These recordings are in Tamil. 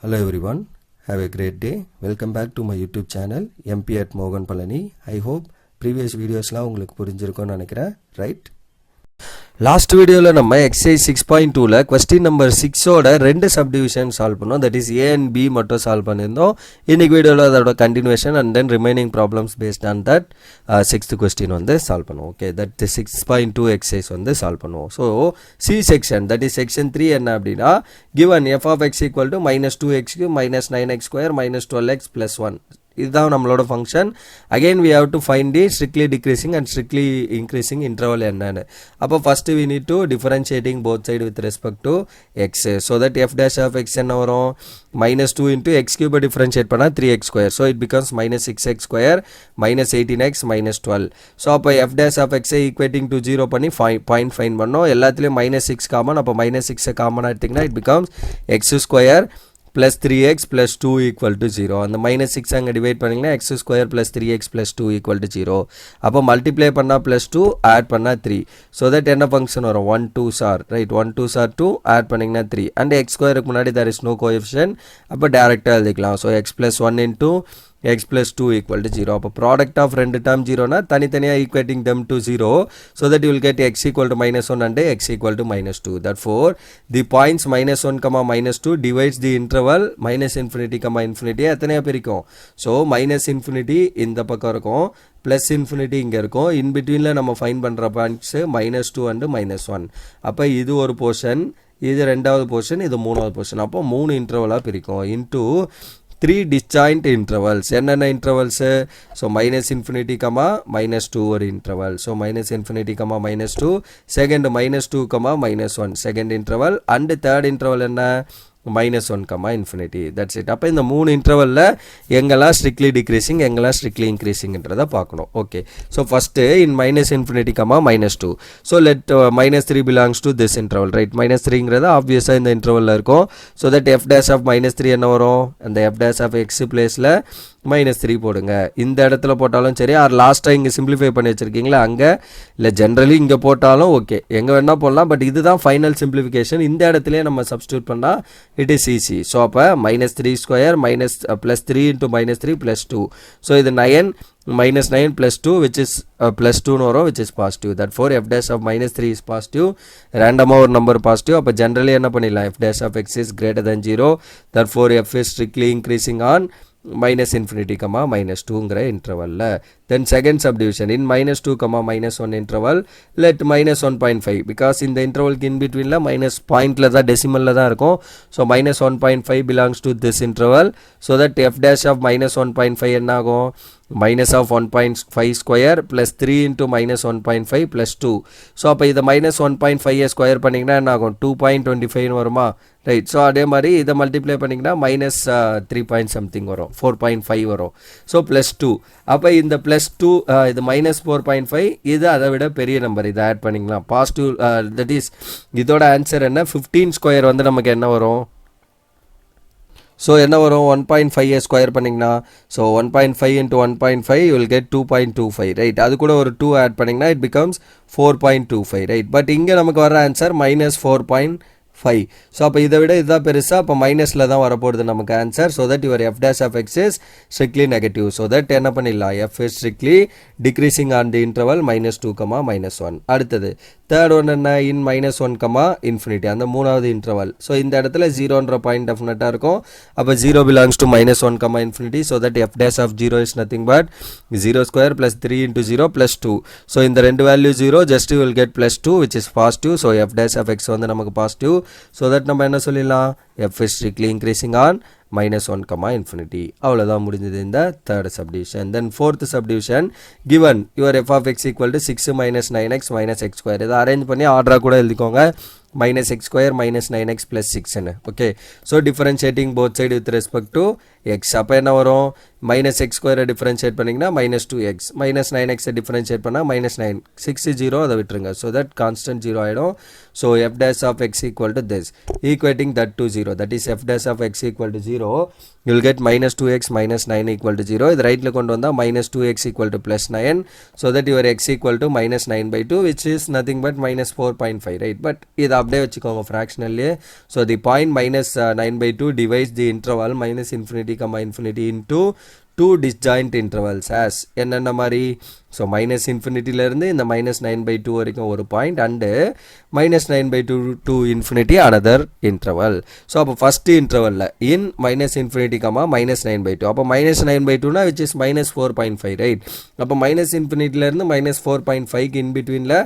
Hello everyone, have a great day. Welcome back to my YouTube channel MP at Mogan Palani. I hope previous videos la உங்களுக்கு புரிஞ்சிருக்கும்னு நினைக்கிறேன், right? லாஸ்ட் வீடியோவில் நம்ம XII 6.2ல கொஸ்டின் நம்பர் 6ஓட ரெண்டு சப்டிவிஷன் சால்வ் பண்ணோம். That is A and B மட்டும் சால்வ் பண்ணியிருந்தோம். இன்னைக்கு வீடியோவில் அதோட continuation and then remaining problems based on that sixth question வந்து சால்வ் பண்ணுவோம். ஓகே, தட் 6.2 எக்ஸசைஸ் வந்து சால்வ் பண்ணுவோம். So C section, that is section 3 என்ன அப்படின்னா, given f of x equal to -2x minus 9x square minus 12x plus 1. இதுதான் நம்மளோட function. Again we have to find the strictly decreasing and strictly increasing interval என்னன்னு. அப்போ first we need to differentiating both side with respect to x. So that f dash of x என்ன வரும், -2 into x cube differentiate பண்ணால் 3x square. So it becomes -6x square minus 18x minus 12. So அப்போ f dash of x equating to 0 பண்ணி பாயிண்ட் ஃபைன் பண்ணோம். எல்லாத்துலேயும் -6 காமன். அப்போ -6 காமன் எடுத்திங்கன்னா it becomes x square plus 3x plus 2 equal to 0. அந்த -6 அங்கே டிவைட் பண்ணிங்கன்னா x square plus 3x plus 2 equal to 0. அப்போ மல்டிப்ளை பண்ணால் plus 2, ஆட் பண்ணால் 3. ஸோ தட் என்ன ஃபங்க்ஷன் வரும், 1 2s are, right, 1 2s are 2, add பண்ணிங்கன்னா 3. அண்ட் x ஸ்கொயருக்கு முன்னாடி there is no coefficient. அப்போ டேரெக்டாக எழுதிக்கலாம். So x plus 1 into x plus 2 equal to 0. அப்போ ப்ராடக்ட் ஆஃப் ரெண்டு டேர்ம் ஜீரோனா தனித்தனியாக equating term to 0. So that you will get x equal to -1 and x equal to -2. Therefore the points -1, -2 divides the interval -infinity, infinity எத்தனையாக பிரிக்கும். ஸோ -infinity இந்த பக்கம் இருக்கும், +infinity இங்கே இருக்கும். இன் பிட்வீனில் நம்ம ஃபைன் பண்ணுற பாயிண்ட்ஸு -2 and -1. அப்போ இது ஒரு போர்ஷன், இது ரெண்டாவது போர்ஷன், இது மூணாவது போர்ஷன். அப்போ 3 இன்டர்வலாக பிரிக்கும் இன்டூ 3 disjoint intervals. என்னென்ன இன்டர்வல்ஸு, ஸோ -infinity, -2 ஒரு interval. So -infinity, -2, second -2, -1 second interval, and third interval என்ன, -1, infinity. That's it. அப்போ இந்த 3 இன்டர்வலில் எங்கெல்லாம் ஸ்ட்ரிக்ட்லி டிக்ரீசிங், எங்கெல்லாம் ஸ்ட்ரிக்ட்லி இன்க்ரீசிங்கிறத பார்க்கணும். Okay, so first in -infinity, -2. So let -3 belongs to this interval, right. -3ங்கிறது ஆப்வியஸாக இந்த இன்டர்வலில் இருக்கும். So that f dash of -3 என்ன வரும், அந்த f dash of x பிளேஸில் -3 போடுங்க. இந்த இடத்துல போட்டாலும் சரி, ஆர் லாஸ்ட்டாக இங்கே சிம்பிளிஃபை பண்ணி வச்சுருக்கீங்களா அங்கே, இல்லை ஜென்ரலி இங்கே போட்டாலும் ஓகே, எங்கே வேணால் போடலாம். பட் இதுதான் ஃபைனல் சிம்பிளிஃபிகேஷன். இந்த இடத்துலேயே நம்ம சப்ஸ்டியூட் பண்ணால் it is easy. So அப்போ -3 square plus 3 into -3 plus 2. So இது 9 -9 plus 2 which is plus 2 வரும், which is positive. Therefore f dash of -3 is positive. ரேண்டமாக ஒரு நம்பர் பாசிட்டிவ். அப்போ ஜென்ரலி என்ன பண்ணிடலாம், f dash of x is greater than 0. Therefore f is strictly increasing on -infinity, -2ங்கிற இன்டர்வலில். Then second subdivision in -2, -1 interval let -1.5. Because இந்த இன்டர்வலுக்கு இன் பிட்வீனில் மைனஸ் பாயிண்டில் தான், டெசிமலில் தான் இருக்கும். So -1.5 belongs to this interval. So that f dash of -1.5 என்ன ஆகும், -1.5 square plus 3 into -1.5 plus 2. So அப்போ இதை -1.5 ஸ்கொயர் பண்ணிங்கன்னா என்ன ஆகும், 2.25 வருமா, ரைட். ஸோ அதே மாதிரி இதை மல்டிப்ளை பண்ணிங்கன்னா -3 something வரும், 4.5 வரும். So plus 2. அப்போ இந்த +2 இது -4.5, இது அதை விட பெரிய நம்பர், இதை ஆட் பண்ணிக்கலாம் பாசிட்டிவ். தட் இஸ் இதோட ஆன்சர் என்ன, 15 ஸ்கொயர் வந்து நமக்கு என்ன வரும், ஸோ என்ன வரும், 1.5 ஸ்கொயர் பண்ணிங்கன்னா, so 1.5 into 1.5 you will get 2.25, right. அது கூட ஒரு 2 ஆட் பண்ணிங்கன்னா it becomes 4.25, ரைட். பட் இங்கே நமக்கு வர ஆன்சர் -4.5. ஸோ அப்போ இதை விட இதுதான் பெருசாக, அப்போ மைனஸில் தான் வரப்போகுது நமக்கு answer. So that your f dash of x is strictly negative. So that என்ன பண்ணிடலாம், f is strictly decreasing on the interval -2, -1. அடுத்தது தேர்ட் ஒன் என்ன, இன் -1, infinity, அந்த மூணாவது இன்டர்வல். ஸோ இந்த இடத்துல 0ன்ற பாயிண்ட் டெஃபினட்டாக இருக்கும். அப்போ 0 belongs to -1, infinity. So that f dash of 0 is nothing but 0 square plus 3 into 0 plus 2. So இந்த ரெண்டு value 0, just you will get +2 which is positive. So f dash of x வந்து நமக்கு பாசிட்டிவ். ஸோ தட் நம்ம என்ன சொல்லிடலாம், f is strictly increasing on -1, infinity. அவ்வளோதான் முடிஞ்சது இந்த third subdivision. Then fourth subdivision, given your f of x equal to 6 - 9x - x square. இதை அரேஞ்ச் பண்ணி ஆர்டராக கூட எழுதிக்கோங்க, -x square -9x plus 6. Okay, so differentiating both side with respect to x. அப்போ என்ன வரும், மைனஸ் எக்ஸ் ஸ்கொயரை டிஃபரன்ஷியேட் பண்ணிங்கன்னா minus 2x minus 9x differentiate பண்ணால் மைனஸ் 9 6 0 அதை விட்டுருங்க ஸோ தட் கான்ஸ்டன்ட் 0 ஆகிடும் so f dash of x equal to this equating that to 0 that is f dash of x equal to 0 you will get minus 2x minus 9 equal to 0 இது ரைட்டில் கொண்டு வந்தால் minus 2x equal to plus 9 so that your x equal to minus 9 by 2 which is nothing but minus 4.5 right but இது அப்படியே வச்சுக்கோங்க fractionally so the point minus 9 by 2 divides the interval minus infinity comma infinity into two disjoint intervals as என்னென்ன மாதிரி ஸோ மைனஸ் இன்ஃபினிட்டிலேருந்து இந்த மைனஸ் 9/2 வரைக்கும் ஒரு point and minus 9/2 to infinity another interval so அப்போ ஃபஸ்ட்டு இன்டர்வலில் இன் மைனஸ் இன்ஃபினிட்டி கமா minus 9/2 அப்போ minus 9/2னா which is minus 4.5 right அப்போ மைனஸ் இன்ஃபினிட்டிலேருந்து minus 4.5க்கு இன் பிட்வீனில்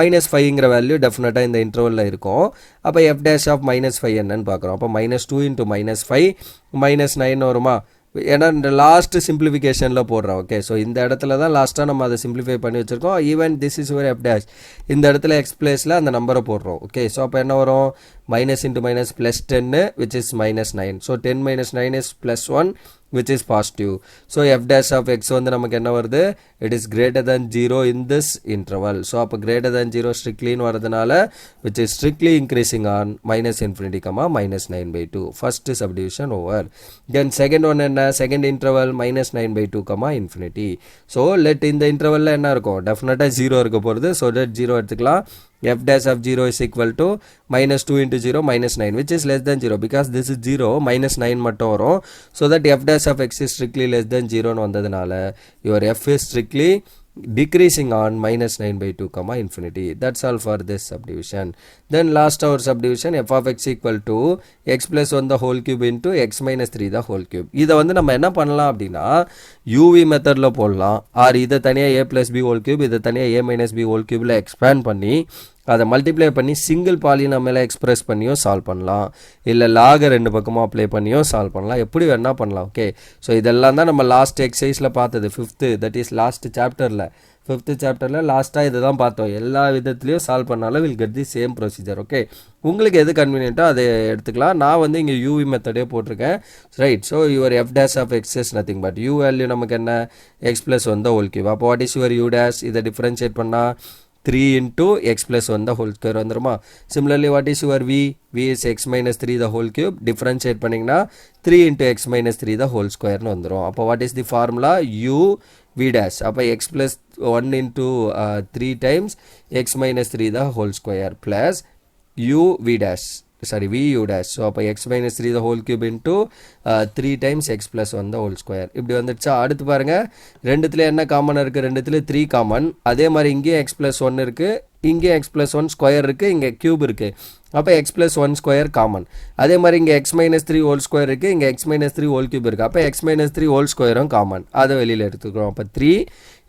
minus 5ங்கிற வேல்யூ டெஃபினட்டாக இந்த இன்டர்வலில் இருக்கும் அப்போ f dash of minus 5 என்னன்னு பார்க்குறோம் அப்போ minus 2 into minus 5 minus 9 வருமா ஏன்னா இந்த லாஸ்ட் சிம்பிளிஃபிகேஷனில் போடுறோம் ஓகே ஸோ இந்த இடத்துல தான் லாஸ்ட்டாக நம்ம அதை சிம்பிளிஃபை பண்ணி வச்சுருக்கோம் even this is your F dash இந்த இடத்துல எக்ஸ் பிளேஸில் அந்த நம்பரை போடுறோம் ஓகே ஸோ அப்போ என்ன வரும் minus into minus plus 10 which is minus 9 so 10 minus 9 is plus 1 which is positive so f dash of x வந்து நமக்கு என்ன வருது it is greater than 0 in this interval so அப்போ greater than 0 strictly வரதுனால which is strictly increasing on minus infinity comma minus 9/2 first subdivision over then second one என்ன second interval minus 9/2 comma infinity so let இந்த intervalல என்ன இருக்கும் definitely 0 இருக்க போகிறது so that 0 எடுத்துக்கலாம் f dash of 0 is equal to minus 2 into 0 minus 9 which is less than 0 because this is 0 minus 9 மட்டும் வரும் so that f dash of x is strictly less than 0 னு வந்ததுனால your f is strictly decreasing on minus 9/2 comma infinity that's all for this subdivision then last our subdivision f of x equal to x plus 1 the whole cube into x minus 3 the whole cube இதை வந்து நம்ம என்ன பண்ணலாம் அப்படின்னா uv மெத்தடில் போடலாம் ஆர் இதை தனியாக a plus b whole cube இதை தனியாக a minus b whole cubeல எக்ஸ்பேண்ட் பண்ணி அதை மல்டிப்ளை பண்ணி சிங்கிள் பாலினாமியலை எக்ஸ்பிரஸ் பண்ணியும் சால்வ் பண்ணலாம் இல்லை லாக ரெண்டு பக்கமும் அப்ளை பண்ணியும் சால்வ் பண்ணலாம் எப்படி வேணா பண்ணலாம் ஓகே ஸோ இதெல்லாம் தான் நம்ம லாஸ்ட் எக்ஸசைஸில் பார்த்தது ஃபிஃப்த்து தட் இஸ் லாஸ்ட் சாப்டரில் ஃபிஃப்த்து சாப்டரில் லாஸ்ட்டாக இதை தான் பார்த்தோம் எல்லா விதத்துலேயும் சால்வ் பண்ணாலும் will get the same procedure okay உங்களுக்கு எது கன்வீனியன்ட்டோ அதை எடுத்துக்கலாம் நான் வந்து இங்கே யூவி மெத்தடே போட்டிருக்கேன் right so your F dash of X is nothing but U value நமக்கு என்ன எக்ஸ் ப்ளஸ் வந்து ஹோல் கியூப் அப்போ what is your U dash இதை டிஃப்ரென்ஷியேட் பண்ணால் 3 into x plus 1 the whole square வந்துருமா similarly what is your v is x minus 3 the whole cube differentiate பண்ணிங்கன்னா 3 into x minus 3 the whole square னு வந்துரும் அப்போ what is the formula u v dash அப்போ x plus 1 into 3 times x minus 3 the whole square plus u v dash sorry v u dash so அப்போ x minus 3 the whole cube into 3 times x plus 1 the whole square இப்படி வந்துடுச்சா அடுத்து பாருங்க ரெண்டுத்துல என்ன காமன் இருக்குது ரெண்டுத்துல 3 காமன் அதே மாதிரி இங்கே x plus 1 இருக்குது இங்கே x plus 1 ஸ்கொயர் இருக்குது இங்கே கியூப் இருக்குது அப்போ x plus 1 ஸ்கொயர் காமன் அதே மாதிரி இங்கே x minus 3 ஹோல் ஸ்கொயர் இருக்குது இங்கே x minus 3 ஹோல் கியூப் இருக்குது அப்போ x minus 3 ஹோல் ஸ்கொயரும் காமன் அதை வெளியில் எடுத்துக்கிறோம் அப்போ 3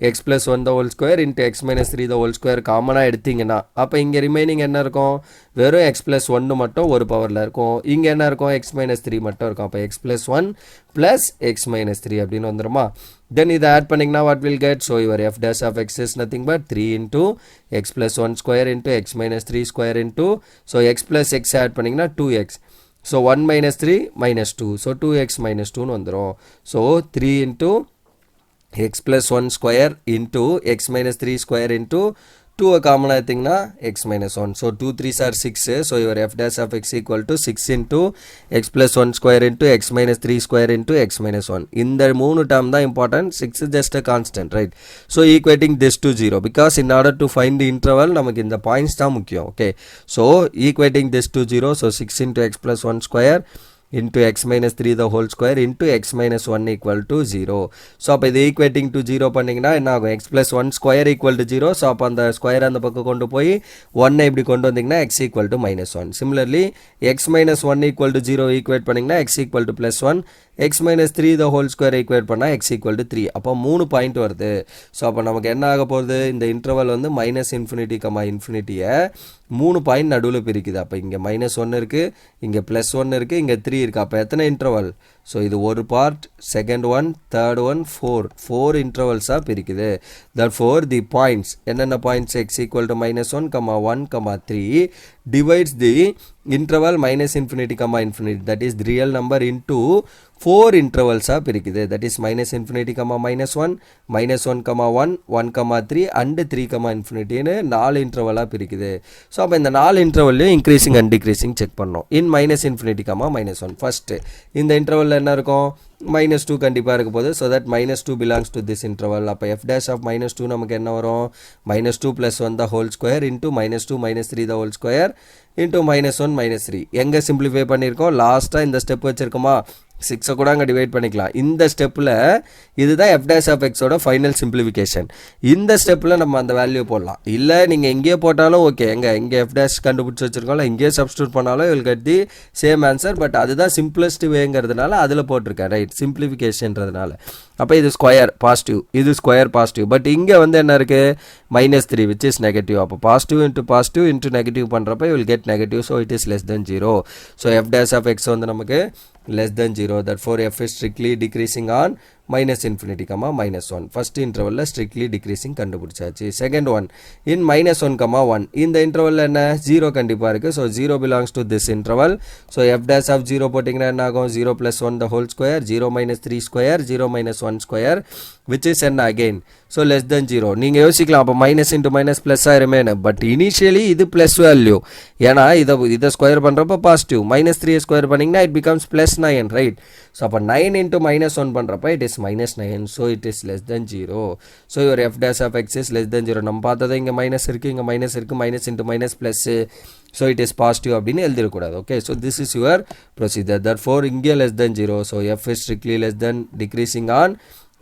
x plus 1 the whole square into x minus 3 the whole square காமனாக எடுத்தீங்கன்னா அப்போ இங்கே ரிமைனிங் என்ன இருக்கும் வெறும் x plus 1 மட்டும் ஒரு பவரில் இருக்கும் இங்கே என்ன இருக்கும் x minus 3 மட்டும் இருக்கும் அப்போ x plus 1 plus x minus 3 அப்படின்னு வந்துருமா then இதை ஆட் பண்ணிங்கன்னா what will get so your f dash of x is nothing but 3 into x plus 1 square into x minus 3 square into so x plus x add பண்ணிங்கன்னா 2x so 1 minus 3 minus 2 so 2x minus 2 னு வந்துரும் so 3 into x plus 1 square into x minus 3 square into 2 common ஆகிட்டிங்கன்னா x minus 1 so 2 3s are 6 so your f dash of x equal to 6 into x plus 1 square into x minus 3 square into x minus 1 இந்த மூணு term தான் important 6 is just a constant right so equating this to 0 because in order to find the interval நமக்கு இந்த points தான் முக்கியம் okay so equating this to 0 so 6 into x plus 1 square into x minus 3 the whole square into x minus 1 equal to 0 so அப்போ இது equating to 0 பண்ணிங்கன்னா என்ன ஆகும் x plus 1 square equal to 0 so அப்போ அந்த ஸ்கொயர் அந்த பக்கம் கொண்டு போய் 1 இப்படி கொண்டு வந்தீங்கன்னா x equal to minus 1 similarly x minus 1 equal to 0 equate பண்ணிங்கன்னா x equal to plus 1 x minus 3 the whole square equate பண்ணால் x equal to 3 அப்போ 3 பாயிண்ட் வருது ஸோ அப்போ நமக்கு என்ன ஆக போகுது இந்த இன்டர்வல் வந்து மைனஸ் இன்ஃபினிட்டி கமா இன்ஃபினிட்டியை 3 பாயிண்ட் நடுவில் பிரிக்குது அப்போ இங்கே -1 இருக்குது இங்கே +1 இருக்குது இங்கே 3 இருக்குது அப்போ எத்தனை இன்டர்வல் ஸோ இது ஒரு part, second one, third one, four இன்டர்வல்ஸாக பிரிக்குது. therefore the points என்னென்ன points x equal to -1, 1, 3 divides the interval -infinity, infinity, that is the real number into 4 intervals பிரிக்குது. that is -infinity, -1, -1, 1, 1, 3 and 3, infinity னு 4 இன்டர்வலாக பிரிக்குது. ஸோ அப்போ இந்த 4 இன்டர்வல்லையும் இன்க்ரீசிங் அண்ட் டிக்ரீசிங் செக் பண்ணோம். இன் -infinity, -1 ஃபஸ்ட்டு இந்த இன்டர்வலில் என்ன இருக்கும், -2 கண்டிப்பாக இருக்க போகுது. So that -2 belongs to this interval. அப்போ f dash of -2 நமக்கு என்ன வரும், -2 + 1 the whole square into -2 - 3 the whole square into -1 - 3. எங்கே சிம்பிளிஃபை பண்ணியிருக்கோம், லாஸ்ட்டாக இந்த ஸ்டெப் வச்சுருக்கோமா, 6 கூட அங்கே டிவைட் பண்ணிக்கலாம். இந்த ஸ்டெப்பில் இதுதான் f dash of x ஓட ஃபைனல் சிம்பிளிஃபிகேஷன். இந்த ஸ்டெப்பில் நம்ம அந்த வேல்யூ போடலாம். இல்லை நீங்கள் எங்கேயே போட்டாலும் ஓகே, இங்கே f dash கண்டுபிடிச்சி வச்சுருக்கோம்ல, இங்கேயே சப்ஸ்டியூட் பண்ணாலும் will get the same answer. But அதுதான் சிம்பிளஸ்ட் வேங்கிறதுனால அதில் போட்டிருக்கேன், ரைட், சிம்பிளிஃபிகேஷன்றதுனால. அப்போ இது ஸ்கொயர் பாசிட்டிவ், இது ஸ்கொயர் பாசிட்டிவ். பட் இங்கே வந்து என்ன இருக்குது, -3 which is நெகட்டிவ். அப்போ பாசிட்டிவ் இன்ட்டு நெகட்டிவ் பண்ணுறப்ப you will get negative. So it is less than 0. ஸோ f dash of x வந்து நமக்கு less than 0. therefore f is strictly decreasing on -infinity, -1. first interval strictly decreasing கண்டுபிடிச்சாச்சு. second one in -1, 1 இந்த இன்டர்வல் என்ன 0 கண்டிப்பாக இருக்குது. So 0 belongs to this interval. So f dash of 0 போட்டிங்கன்னா என்ன ஆகும், 0 + 1 the whole square, 0 - 3 square, 0 - 1 square which is என்ன again, ஸோ less than 0. நீங்கள் யோசிக்கலாம் அப்போ மைனஸ் இன்ட்டு மைனஸ் ப்ளஸ் ஆயிருமேனு. பட் இனிஷியலி இது ப்ளஸ் வேல்யூ, ஏன்னா இதை ஸ்கொயர் பண்ணுறப்போ பாசிட்டிவ். -3 ஸ்கொயர் பண்ணிங்கன்னா இட் பிகம்ஸ் +9, ரைட். ஸோ அப்போ 9 × -1 பண்ணுறப்ப it is -9. So it is less than 0. So your f dash of x is less than 0. நம்ம பார்த்ததை இங்கே மைனஸ் இருக்குது, இங்கே மைனஸ் இருக்குது, -× +, ஸோ இட் இஸ் பாசிட்டிவ் அப்படின்னு எழுதிடக்கூடாது. Okay, so this is your procedure. therefore இங்கே less than 0. ஸோ f is strictly less than decreasing on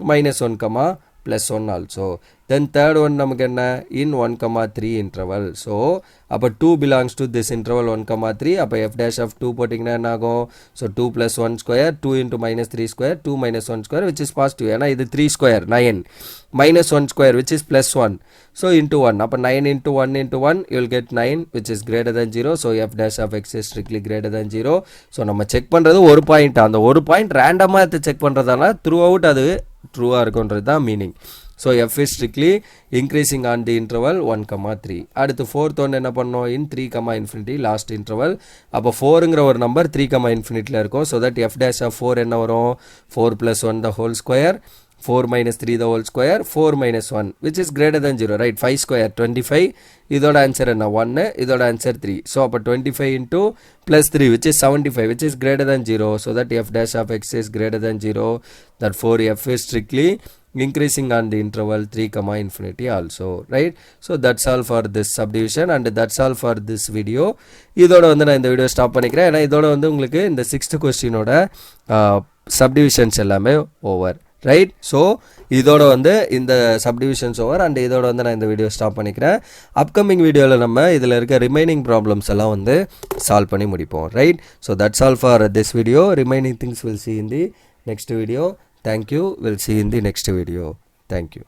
-1, +1 also. then third one நமக்கு என்ன, in 1, 3 interval. so அப்போ 2 belongs to this interval 1, 3. அப்போ f dash of 2 போட்டிங்கன்னா என்ன ஆகும், so 2 + 1 square, 2 × -3 square, 2 - 1 square which is positive. ஏன்னா இது 3 square 9, -1 square which is +1. so into 1, அப்போ 9 × 1 × 1 you will get 9 which is greater than 0. so f dash of x is strictly greater than 0. so நம்ம செக் பண்ணுறது ஒரு பாயிண்ட், அந்த ஒரு பாயிண்ட் ரேண்டமாக எடுத்து செக் பண்ணுறதால த்ரூ அவுட் அது ட்ரூவாக இருக்குன்றது தான் meaning. So f is strictly increasing on the interval 1, 3. அடுத்து ஃபோர்த் ஒன்று என்ன பண்ணோம், in 3, infinity லாஸ்ட் இன்டர்வல். அப்போ 4ங்கிற ஒரு நம்பர் 3, infinity இருக்கும். So that f dash of 4 என்ன வரும், 4 + 1 the whole square, 4 - 3 the whole square, 4 - 1 which is greater than 0, right. 5 square 25. இதோட ஆன்சர் என்ன 1, இதோட ஆன்சர் 3. ஸோ அப்போ 25 × +3 which is 75 which is greater than 0. so that f dash of x is greater than 0. therefore f is strictly increasing on the interval 3, infinity also, right. so that's all for this subdivision and that's all for this video. இதோட வந்து நான் இந்த வீடியோ ஸ்டாப் பண்ணிக்கிறேன். ஏன்னா இதோட வந்து உங்களுக்கு இந்த 6th கொஸ்டினோட சப்டிவிஷன்ஸ் எல்லாமே ஓவர், ரைட். ஸோ இதோட வந்து இந்த சப்டிவிஷன்ஸ் ஓவர் அண்ட் இதோட வந்து நான் இந்த வீடியோ ஸ்டாப் பண்ணிக்கிறேன். அப்கமிங் வீடியோவில் நம்ம இதில் இருக்க ரிமைனிங் ப்ராப்ளம்ஸ் எல்லாம் வந்து சால்வ் பண்ணி முடிப்போம், right. So that's all for this video. Remaining things will see in the next video. Thank you. We'll see in the next video. Thank you.